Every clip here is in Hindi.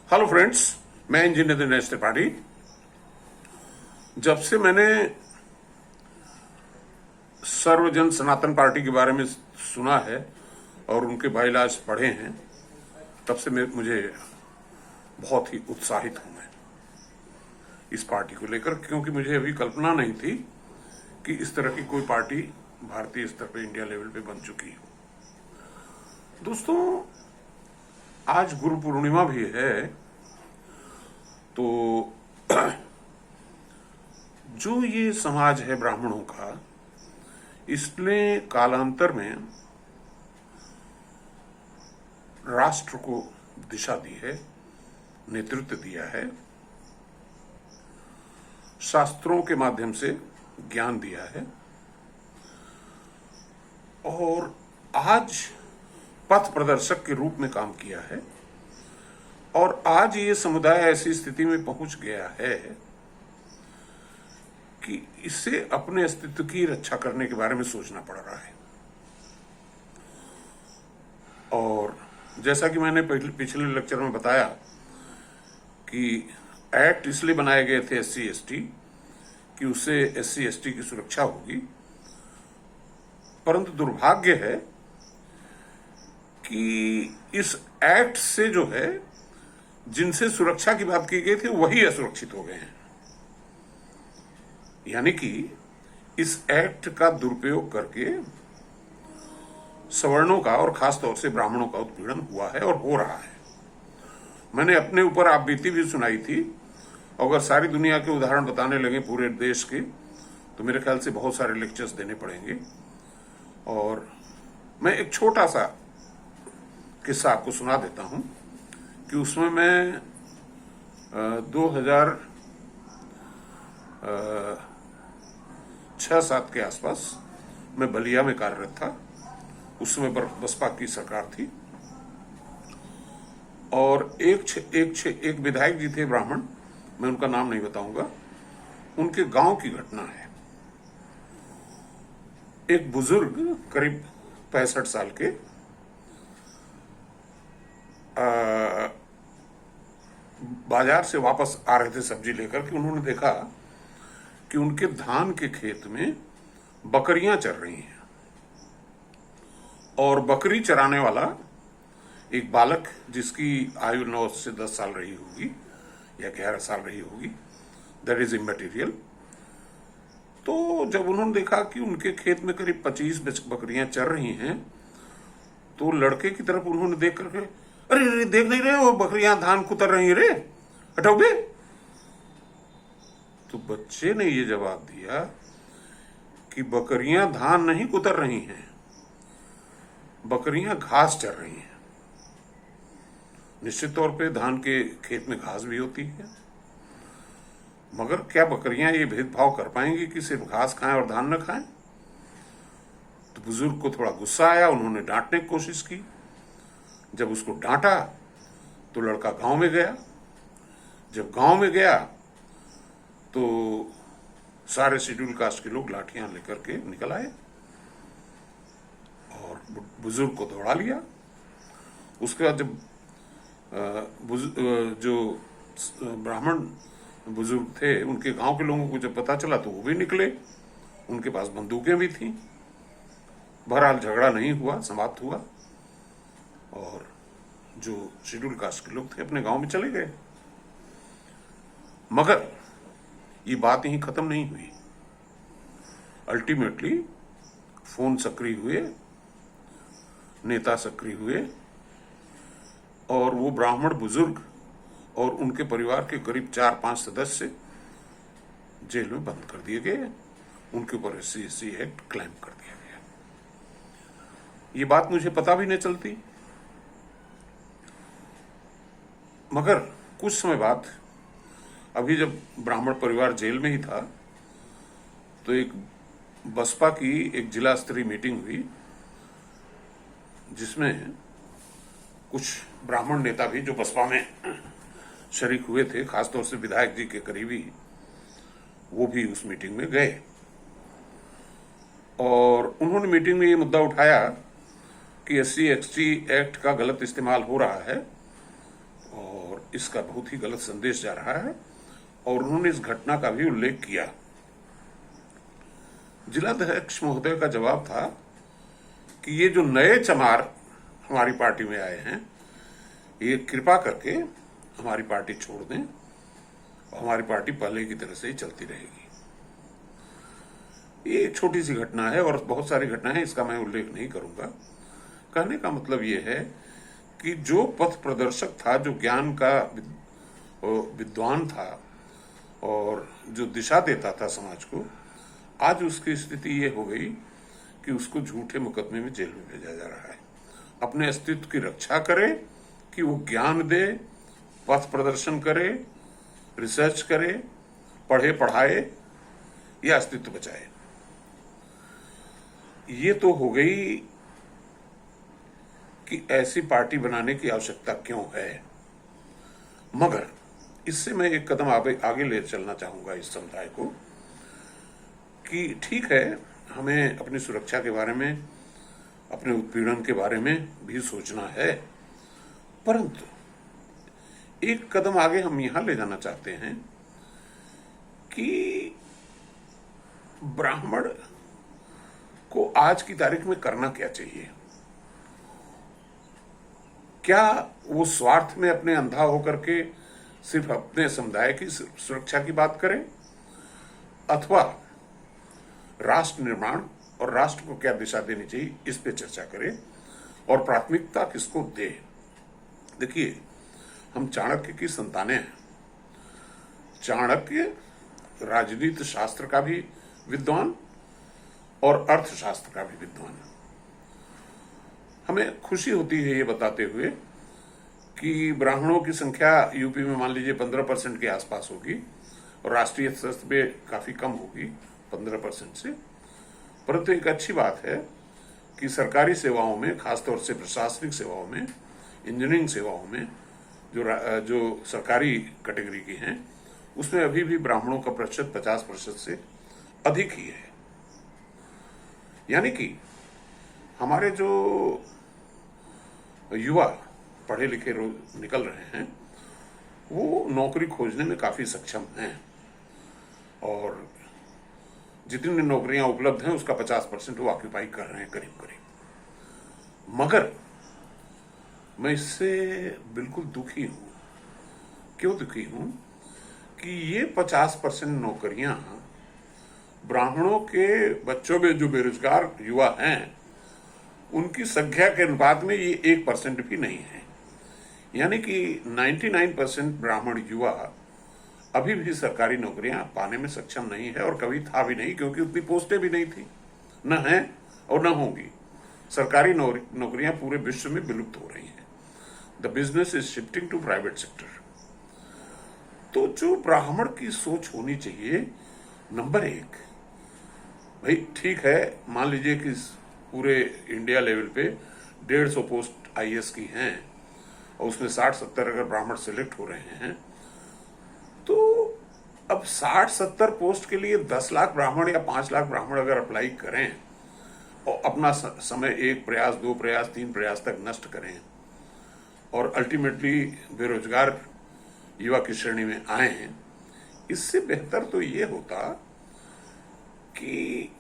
हेलो फ्रेंड्स, मैं इंजीनियर दिनेश त्रिपाठी। जब से मैंने सर्वजन सनातन पार्टी के बारे में सुना है और उनके बाइलाज पढ़े हैं, तब से मुझे बहुत ही उत्साहित हूं मैं इस पार्टी को लेकर, क्योंकि मुझे अभी कल्पना नहीं थी कि इस तरह की कोई पार्टी भारतीय स्तर पर इंडिया लेवल पे बन चुकी हो। दोस्तों, आज गुरु पूर्णिमा भी है, तो जो ये समाज है ब्राह्मणों का, इसने कालांतर में राष्ट्र को दिशा दी है, नेतृत्व दिया है, शास्त्रों के माध्यम से ज्ञान दिया है और आज पथ प्रदर्शक के रूप में काम किया है। और आज ये समुदाय ऐसी स्थिति में पहुंच गया है कि इसे अपने अस्तित्व की रक्षा करने के बारे में सोचना पड़ रहा है। और जैसा कि मैंने पिछले लेक्चर में बताया कि एक्ट इसलिए बनाए गए थे SC ST कि उससे SC ST की सुरक्षा होगी, परंतु दुर्भाग्य है कि इस एक्ट से जो है जिनसे सुरक्षा की बात की गई थी वही असुरक्षित हो गए हैं। यानी कि इस एक्ट का दुरुपयोग करके सवर्णों का और खास तौर से ब्राह्मणों का उत्पीड़न हुआ है और हो रहा है। मैंने अपने ऊपर आप बीती भी सुनाई थी। अगर सारी दुनिया के उदाहरण बताने लगे पूरे देश के, तो मेरे ख्याल से बहुत सारे लेक्चर्स देने पड़ेंगे। और मैं एक छोटा सा किस्सा आपको सुना देता हूं कि उसमें मैं 2006-07 के आसपास मैं बलिया में कार्यरत था। उस समय पर बसपा की सरकार थी और एक विधायक जी थे ब्राह्मण, मैं उनका नाम नहीं बताऊंगा। उनके गांव की घटना है। एक बुजुर्ग करीब 65 साल के बाजार से वापस आ रहे थे सब्जी लेकर के। उन्होंने देखा कि उनके धान के खेत में बकरियां चर रही हैं और बकरी चराने वाला एक बालक, जिसकी आयु 9 से 10 साल रही होगी या 11 साल रही होगी, दैट इज इमैटेरियल। तो जब उन्होंने देखा कि उनके खेत में करीब 25 बकरियां चर रही हैं, तो लड़के की तरफ उन्होंने देख करके, अरे देख नहीं रहे हो, बकरियां धान कुतर रही रे, हटाओगे। तो बच्चे ने ये जवाब दिया कि बकरियां धान नहीं कुतर रही हैं, बकरियां घास चर रही हैं। निश्चित तौर पे धान के खेत में घास भी होती है, मगर क्या बकरियां ये भेदभाव कर पाएंगी कि सिर्फ घास खाएं और धान न खाएं? तो बुजुर्ग को थोड़ा गुस्सा आया, उन्होंने डांटने की कोशिश की। जब उसको डांटा तो लड़का गांव में गया। जब गांव में गया तो सारे शेड्यूल कास्ट के लोग लाठियां लेकर के निकल आए और बुजुर्ग को दौड़ा लिया। उसके बाद जब जो ब्राह्मण बुजुर्ग थे, उनके गांव के लोगों को जब पता चला तो वो भी निकले। उनके पास बंदूकें भी थीं। बहरहाल झगड़ा नहीं हुआ, समाप्त हुआ और जो शेड्यूल कास्ट के लोग थे अपने गांव में चले गए। मगर ये बात यहीं खत्म नहीं हुई। अल्टीमेटली फोन सक्रिय हुए, नेता सक्रिय हुए और वो ब्राह्मण बुजुर्ग और उनके परिवार के करीब 4-5 सदस्य जेल में बंद कर दिए गए। उनके ऊपर SC ST एक्ट क्लेम कर दिया गया। ये बात मुझे पता भी नहीं चलती। मगर कुछ समय बाद, अभी जब ब्राह्मण परिवार जेल में ही था, तो एक बसपा की एक जिला स्तरीय मीटिंग हुई, जिसमें कुछ ब्राह्मण नेता भी जो बसपा में शरीक हुए थे, खासतौर से विधायक जी के करीबी, वो भी उस मीटिंग में गए और उन्होंने मीटिंग में ये मुद्दा उठाया कि SC ST एक्ट का गलत इस्तेमाल हो रहा है और इसका बहुत ही गलत संदेश जा रहा है और उन्होंने इस घटना का भी उल्लेख किया। जिलाध्यक्ष महोदय का जवाब था कि ये जो नए चमार हमारी पार्टी में आए हैं, ये कृपा करके हमारी पार्टी छोड़ दें और हमारी पार्टी पहले की तरह से ही चलती रहेगी। ये एक छोटी सी घटना है और बहुत सारी घटनाएं हैं, इसका मैं उल्लेख नहीं करूंगा। कहने का मतलब ये है कि जो पथ प्रदर्शक था, जो ज्ञान का विद्वान था और जो दिशा देता था समाज को, आज उसकी स्थिति ये हो गई कि उसको झूठे मुकदमे में जेल में भेजा जा रहा है। अपने अस्तित्व की रक्षा करे कि वो ज्ञान दे, पथ प्रदर्शन करे, रिसर्च करे, पढ़े पढ़ाए या अस्तित्व बचाए। ये तो हो गई कि ऐसी पार्टी बनाने की आवश्यकता क्यों है। मगर इससे मैं एक कदम आगे ले चलना चाहूंगा इस समुदाय को कि ठीक है, हमें अपनी सुरक्षा के बारे में, अपने उत्पीड़न के बारे में भी सोचना है, परंतु एक कदम आगे हम यहां ले जाना चाहते हैं कि ब्राह्मण को आज की तारीख में करना क्या चाहिए। क्या वो स्वार्थ में अपने अंधा होकर के सिर्फ अपने समुदाय की सुरक्षा की बात करें, अथवा राष्ट्र निर्माण और राष्ट्र को क्या दिशा देनी चाहिए, इस पे चर्चा करें और प्राथमिकता किसको दे। देखिए, हम चाणक्य की संतानें हैं। चाणक्य राजनीति शास्त्र का भी विद्वान और अर्थशास्त्र का भी विद्वान है। हमें खुशी होती है ये बताते हुए कि ब्राह्मणों की संख्या यूपी में मान लीजिए 15% के आसपास होगी और राष्ट्रीय स्तर पे काफी कम होगी 15% से। परंतु एक अच्छी बात है कि सरकारी सेवाओं में, खासतौर से प्रशासनिक सेवाओं में, इंजीनियरिंग सेवाओं में, जो सरकारी कैटेगरी की हैं, उसमें अभी भी ब्राह्मणों का प्रतिशत 50% से अधिक ही है। यानी कि हमारे जो युवा पढ़े लिखे रोज निकल रहे हैं, वो नौकरी खोजने में काफी सक्षम हैं और जितनी नौकरियां उपलब्ध हैं उसका 50% वो ऑक्यूपाई कर रहे हैं करीब करीब। मगर मैं इससे बिल्कुल दुखी हूं। क्यों दुखी हूं? कि ये 50% नौकरियां ब्राह्मणों के बच्चों में जो बेरोजगार युवा हैं, उनकी संख्या के अनुपात में ये 1% भी नहीं है। यानी कि 99% ब्राह्मण युवा अभी भी सरकारी नौकरियां पाने में सक्षम नहीं है और कभी था भी नहीं, क्योंकि उतनी पोस्टें भी नहीं थी, न है और न होंगी। सरकारी नौकरियां पूरे विश्व में विलुप्त हो रही हैं। The business is shifting to private sector. तो जो ब्राह्मण की सोच होनी चाहिए, नंबर 1, भाई ठीक है, मान लीजिए कि पूरे इंडिया लेवल पे 150 पोस्ट आईएएस की हैं और उसमें 60-70 अगर ब्राह्मण सिलेक्ट हो रहे हैं, तो अब 60-70 पोस्ट के लिए 10 लाख ब्राह्मण या 5 लाख ब्राह्मण अगर अप्लाई करें और अपना समय 1 प्रयास, 2 प्रयास, 3 प्रयास तक नष्ट करें और अल्टीमेटली बेरोजगार युवा की श्रेणी में आए हैं, इससे बेहतर तो ये होता कि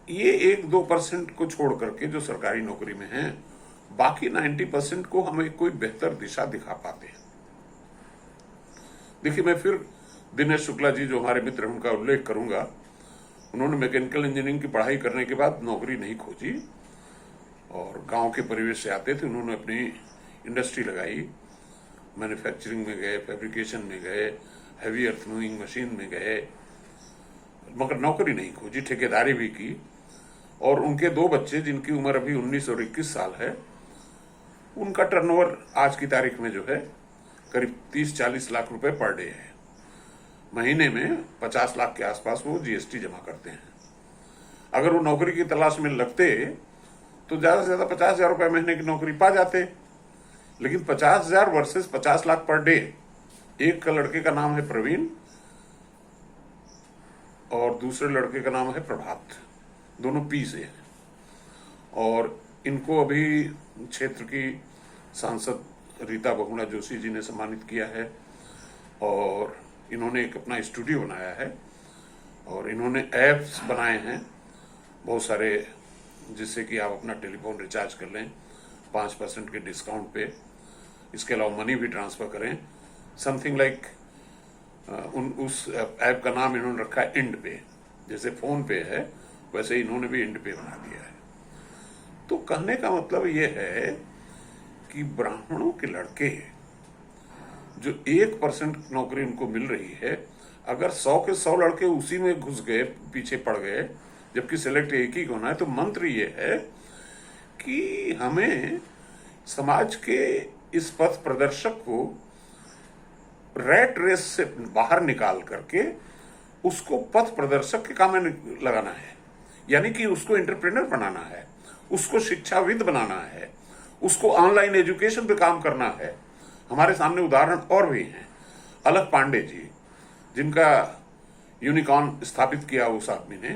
ये 1-2% को छोड़ करके जो सरकारी नौकरी में हैं, बाकी 90% को हमें कोई बेहतर दिशा दिखा पाते हैं। देखिए, मैं फिर दिनेश शुक्ला जी जो हमारे मित्र, उनका उल्लेख करूंगा। उन्होंने मैकेनिकल इंजीनियरिंग की पढ़ाई करने के बाद नौकरी नहीं खोजी और गांव के परिवेश से आते थे। उन्होंने अपनी इंडस्ट्री लगाई, मैन्युफैक्चरिंग में गए, फैब्रिकेशन में गए, हैवी अर्थ मूविंग मशीन में गए, मगर नौकरी नहीं खोजी, ठेकेदारी भी की। और उनके 2 बच्चे जिनकी उम्र अभी 19 और 21 साल है, उनका टर्नओवर आज की तारीख में जो है करीब 30-40 लाख रुपए पर डे है। महीने में 50 लाख के आसपास वो जीएसटी जमा करते हैं। अगर वो नौकरी की तलाश में लगते तो ज्यादा से ज्यादा 50,000 रुपए महीने की नौकरी पा जाते, लेकिन 50,000 वर्सेस 50 लाख पर डे। एक का लड़के का नाम है प्रवीण और दूसरे लड़के का नाम है प्रभात, दोनों पी से हैं और इनको अभी क्षेत्र की सांसद रीता बहुगुणा जोशी जी ने सम्मानित किया है और इन्होंने एक अपना स्टूडियो बनाया है और इन्होंने ऐप्स बनाए हैं बहुत सारे, जिससे कि आप अपना टेलीफोन रिचार्ज कर लें 5% के डिस्काउंट पे। इसके अलावा मनी भी ट्रांसफर करें, समथिंग लाइक उस ऐप का नाम इन्होंने रखा है इंड पे। जैसे फोन पे है वैसे इन्होंने भी इंड पे बना दिया है। तो कहने का मतलब ये है कि ब्राह्मणों के लड़के जो 1% नौकरी उनको मिल रही है, अगर 100 के 100 लड़के उसी में घुस गए, पीछे पड़ गए, जबकि सिलेक्ट एक ही होना है, तो मंत्र ये है कि हमें समाज के इस पथ प्रदर्शक को रैट रेस से बाहर निकाल करके उसको पथ प्रदर्शक के काम में लगाना है, यानी कि उसको एंटरप्रेन्योर बनाना है, उसको शिक्षाविद बनाना है, उसको ऑनलाइन एजुकेशन पे काम करना है। हमारे सामने उदाहरण और भी हैं। अलख पांडे जी, जिनका यूनिकॉर्न स्थापित किया उस आदमी ने,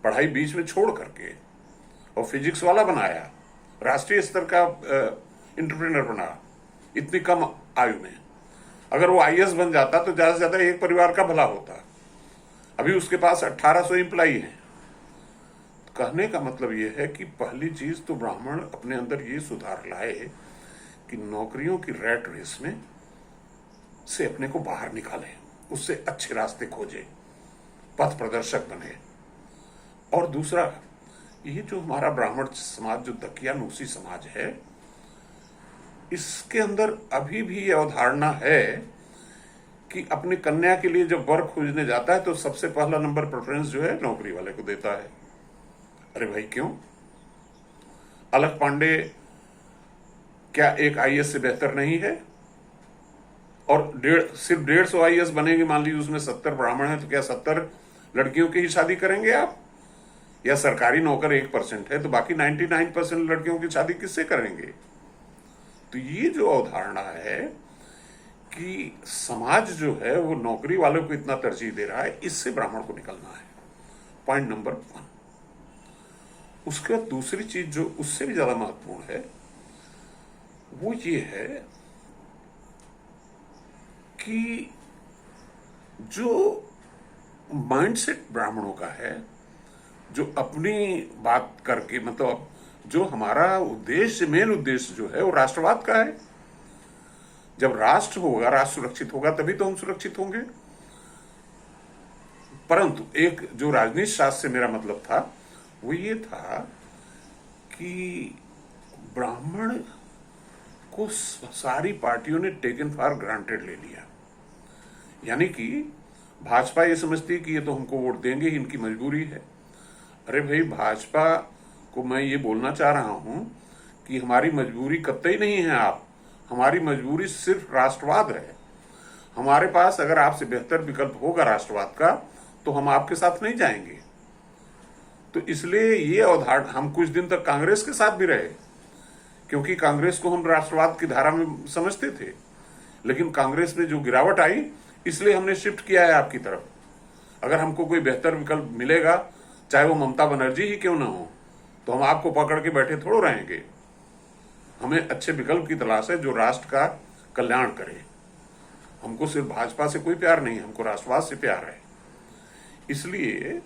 पढ़ाई बीच में छोड़ करके और फिजिक्स वाला बनाया, राष्ट्रीय स्तर का एंटरप्रेन्योर बना इतनी कम आयु में। अगर वो आईएएस बन जाता तो ज्यादा से ज्यादा एक परिवार का भला होता। अभी उसके पास 1800 एम्प्लाई हैं। कहने का मतलब यह है कि पहली चीज तो ब्राह्मण अपने अंदर ये सुधार लाए कि नौकरियों की रैट रेस में से अपने को बाहर निकाले, उससे अच्छे रास्ते खोजे, पथ प्रदर्शक बने। और दूसरा, ये जो हमारा ब्राह्मण समाज, जो दकियानूसी समाज है, इसके अंदर अभी भी यह अवधारणा है कि अपनी कन्या के लिए जब वर खोजने जाता है तो सबसे पहला नंबर प्रेफरेंस जो है नौकरी वाले को देता है। अरे भाई क्यों? अलख पांडे क्या एक आईएएस से बेहतर नहीं है? और सिर्फ 150 आईएएस बनेंगे, मान लीजिए उसमें 70 ब्राह्मण है, तो क्या 70 लड़कियों की ही शादी करेंगे आप? या सरकारी नौकर 1% है तो बाकी 99% लड़कियों की शादी किससे करेंगे? तो ये जो अवधारणा है कि समाज जो है वो नौकरी वालों को इतना तरजीह दे रहा है, इससे ब्राह्मण को निकलना है। Point number 1। उसके बाद दूसरी चीज जो उससे भी ज्यादा महत्वपूर्ण है वो ये है कि जो माइंडसेट ब्राह्मणों का है, जो अपनी बात करके, मतलब जो हमारा उद्देश्य, मेन उद्देश्य जो है वो राष्ट्रवाद का है। जब राष्ट्र होगा, राष्ट्र सुरक्षित होगा, तभी तो हम सुरक्षित होंगे। परंतु एक जो राजनीति शास्त्र से मेरा मतलब था वो ये था कि ब्राह्मण को सारी पार्टियों ने टेकन फॉर ग्रांटेड ले लिया। यानी कि भाजपा ये समझती है कि ये तो हमको वोट देंगे, इनकी मजबूरी है। अरे भाई, भाजपा को मैं ये बोलना चाह रहा हूं कि हमारी मजबूरी कतई नहीं है आप, हमारी मजबूरी सिर्फ राष्ट्रवाद है। हमारे पास अगर आपसे बेहतर विकल्प होगा राष्ट्रवाद का तो हम आपके साथ नहीं जाएंगे। तो इसलिए ये अवधारणा, हम कुछ दिन तक कांग्रेस के साथ भी रहे क्योंकि कांग्रेस को हम राष्ट्रवाद की धारा में समझते थे, लेकिन कांग्रेस में जो गिरावट आई इसलिए हमने शिफ्ट किया है आपकी तरफ। अगर हमको कोई बेहतर विकल्प मिलेगा, चाहे वो ममता बनर्जी ही क्यों ना हो, तो हम आपको पकड़ के बैठे थोड़ो रहेंगे। हमें अच्छे विकल्प की तलाश है जो राष्ट्र का कल्याण करे। हमको सिर्फ भाजपा से कोई प्यार नहीं, हमको राष्ट्रवाद से प्यार है। इसलिए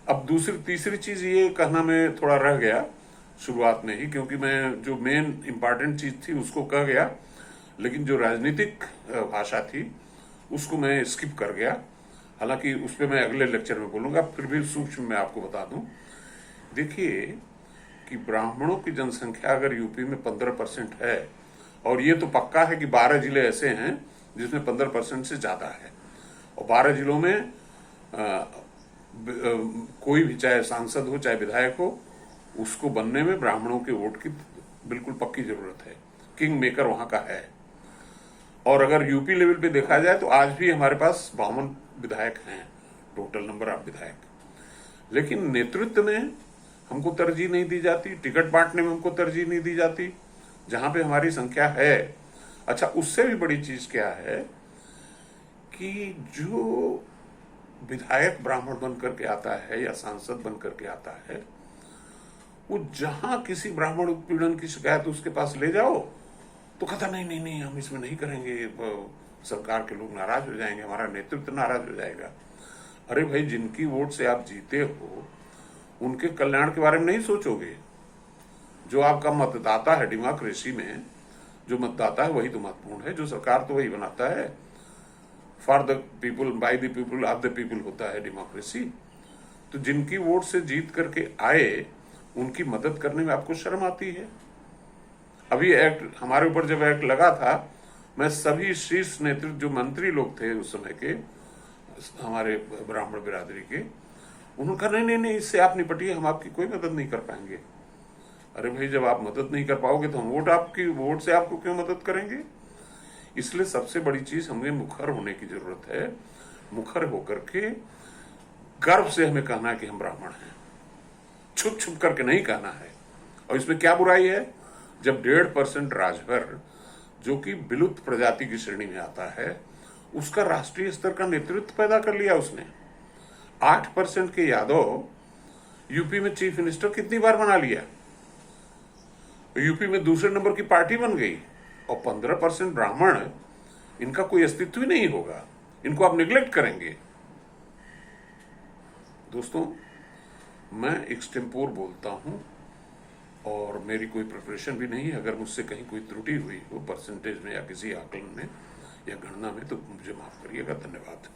अब तीसरी चीज ये कहना में थोड़ा रह गया शुरुआत में ही, क्योंकि मैं जो मेन इंपॉर्टेंट चीज थी उसको कह गया, लेकिन जो राजनीतिक भाषा थी उसको मैं स्किप कर गया। हालांकि उस पर मैं अगले लेक्चर में बोलूंगा, फिर भी सूक्ष्म मैं आपको बता दूं। देखिए कि ब्राह्मणों की जनसंख्या अगर यूपी में 15% है, और ये तो पक्का है कि 12 जिले ऐसे हैं जिसमें 15% से ज्यादा है, और 12 जिलों में कोई भी, चाहे सांसद हो चाहे विधायक हो, उसको बनने में ब्राह्मणों के वोट की बिल्कुल पक्की जरूरत है। किंग मेकर वहां का है। और अगर यूपी लेवल पे देखा जाए तो आज भी हमारे पास 52 विधायक हैं, टोटल नंबर ऑफ विधायक। लेकिन नेतृत्व में हमको तरजीह नहीं दी जाती, टिकट बांटने में हमको तरजीह नहीं दी जाती, जहां पे हमारी संख्या है। अच्छा, उससे भी बड़ी चीज क्या है कि जो विधायक ब्राह्मण बन करके आता है या सांसद बन करके आता है, वो जहां किसी ब्राह्मण उत्पीड़न की शिकायत उसके पास ले जाओ तो कहता नहीं नहीं नहीं, हम इसमें नहीं करेंगे, सरकार के लोग नाराज हो जाएंगे, हमारा नेतृत्व नाराज हो जाएगा। अरे भाई, जिनकी वोट से आप जीते हो उनके कल्याण के बारे में नहीं सोचोगे? जो आपका मतदाता है, डेमोक्रेसी में जो मतदाता है वही तो महत्वपूर्ण है, जो सरकार तो वही बनाता है। For the people, by the people, of the people होता है डेमोक्रेसी। तो जिनकी वोट से जीत करके आए उनकी मदद करने में आपको शर्म आती है? अभी एक्ट हमारे ऊपर जब एक्ट लगा था, मैं सभी शीर्ष नेतृत्व जो मंत्री लोग थे उस समय के, हमारे ब्राह्मण बिरादरी के, उन्होंने कहा नहीं नहीं नहीं, इससे आप निपटिए, हम आपकी कोई मदद नहीं कर पाएंगे। अरे भाई, जब आप मदद नहीं कर पाओगे तो हम वोट से आपको क्यों मदद करेंगे? इसलिए सबसे बड़ी चीज, हमें मुखर होने की जरूरत है। मुखर होकर के गर्व से हमें कहना है कि हम ब्राह्मण हैं, छुप छुप करके नहीं कहना है। और इसमें क्या बुराई है जब 1.5% राजभर, जो कि विलुप्त प्रजाति की श्रेणी में आता है, उसका राष्ट्रीय स्तर का नेतृत्व पैदा कर लिया उसने। 8% के यादव यूपी में चीफ मिनिस्टर कितनी बार बना लिया, यूपी में दूसरे नंबर की पार्टी बन गई। और 15% ब्राह्मण, इनका कोई अस्तित्व ही नहीं होगा, इनको आप निग्लेक्ट करेंगे। दोस्तों, मैं एक्सटेम्पोर बोलता हूं और मेरी कोई प्रिपरेशन भी नहीं है। अगर मुझसे कहीं कोई त्रुटि हुई हो परसेंटेज में या किसी आकलन में या गणना में, तो मुझे माफ करिएगा। धन्यवाद।